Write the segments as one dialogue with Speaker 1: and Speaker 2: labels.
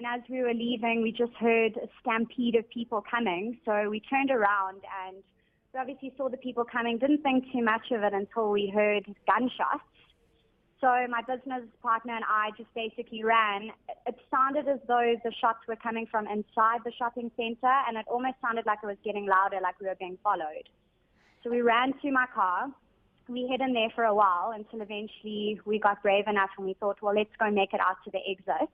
Speaker 1: And as we were leaving, we just heard a stampede of people coming. So we turned around and we obviously saw the people coming, didn't think too much of it until we heard gunshots. So my business partner and I just basically ran. It sounded as though the shots were coming from inside the shopping center, and it almost sounded like it was getting louder, like we were being followed. So we ran to my car. We hid in there for a while until eventually we got brave enough and we thought, well, let's go make it out to the exit.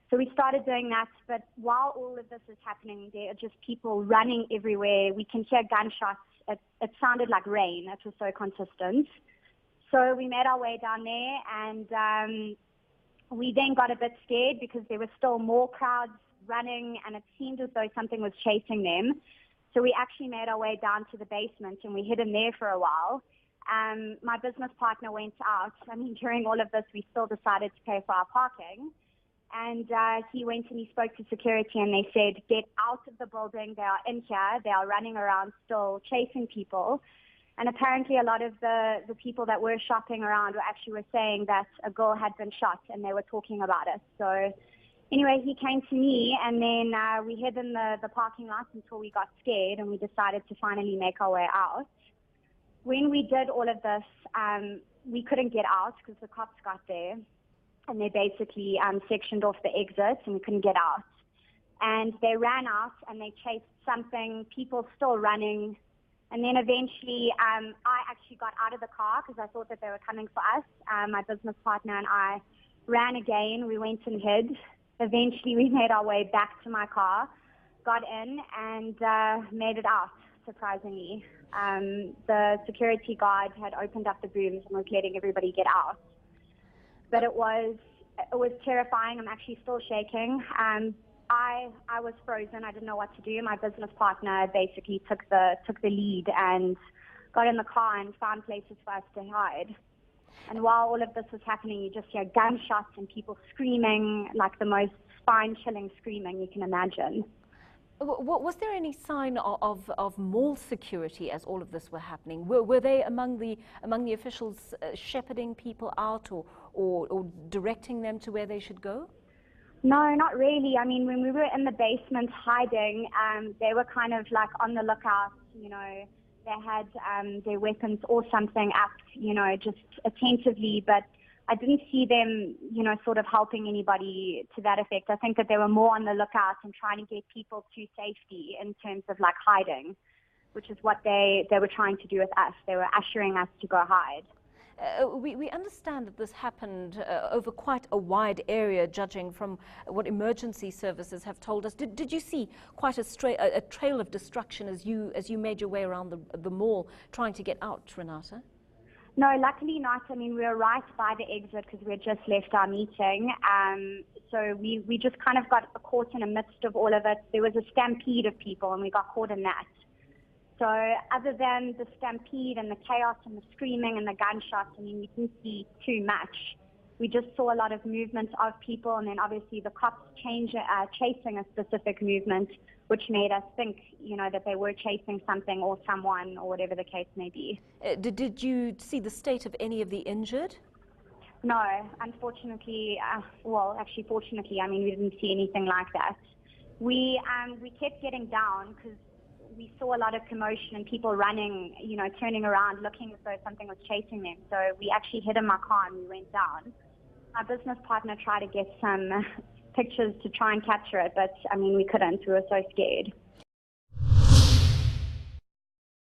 Speaker 1: So we started doing that, but while all of this is happening, there are just people running everywhere. We can hear gunshots. It sounded like rain. It was so consistent. So we made our way down there, and we then got a bit scared because there were still more crowds running, and it seemed as though something was chasing them. So we actually made our way down to the basement, and we hid in there for a while. My business partner went out. I mean, during all of this, we still decided to pay for our parking. And he went and he spoke to security, and they said, get out of the building. They are in here. They are running around still, chasing people. And apparently a lot of the people that were shopping around were saying that a girl had been shot, and they were talking about it. So anyway, he came to me, and then we hid in the parking lot until we got scared, and we decided to finally make our way out. When we did all of this, we couldn't get out because the cops got there. And they basically sectioned off the exit, and we couldn't get out. And they ran out, and they chased something, people still running. And then eventually, I actually got out of the car because I thought that they were coming for us. My business partner and I ran again. We went and hid. Eventually, we made our way back to my car, got in, and made it out, surprisingly. The security guard had opened up the booms and was letting everybody get out. But it was terrifying. I'm actually still shaking. I was frozen. I didn't know what to do. My business partner basically took the lead and got in the car and found places for us to hide. And while all of this was happening, you just hear gunshots and people screaming, like the most spine-chilling screaming you can imagine.
Speaker 2: Was there any sign of mall security as all of this were happening? Were they among the officials shepherding people out or directing them to where they should go?
Speaker 1: No, not really. I mean, when we were in the basement hiding, they were kind of like on the lookout. You know, they had their weapons or something up, you know, just attentively. But I didn't see them, you know, sort of helping anybody to that effect. I think that they were more on the lookout and trying to get people to safety in terms of like hiding, which is what they were trying to do with us. They were ushering us to go hide.
Speaker 2: We understand that this happened over quite a wide area, judging from what emergency services have told us. Did you see quite a trail of destruction as you made your way around the mall trying to get out, Renate?
Speaker 1: No, luckily not. I mean, we were right by the exit because we had just left our meeting. So we just kind of got caught in the midst of all of it. There was a stampede of people, and we got caught in that. So other than the stampede and the chaos and the screaming and the gunshots, I mean, we didn't see too much. We just saw a lot of movement of people, and then obviously the cops chasing a specific movement, which made us think, you know, that they were chasing something or someone or whatever the case may be.
Speaker 2: Did you see the state of any of the injured?
Speaker 1: No, unfortunately, well, actually, fortunately, I mean, we didn't see anything like that. We kept getting down because we saw a lot of commotion and people running, you know, turning around, looking as though something was chasing them. So we actually hid in my car and we went down. My business partner tried to get some pictures to try and capture it, but I mean, we couldn't. We were so scared.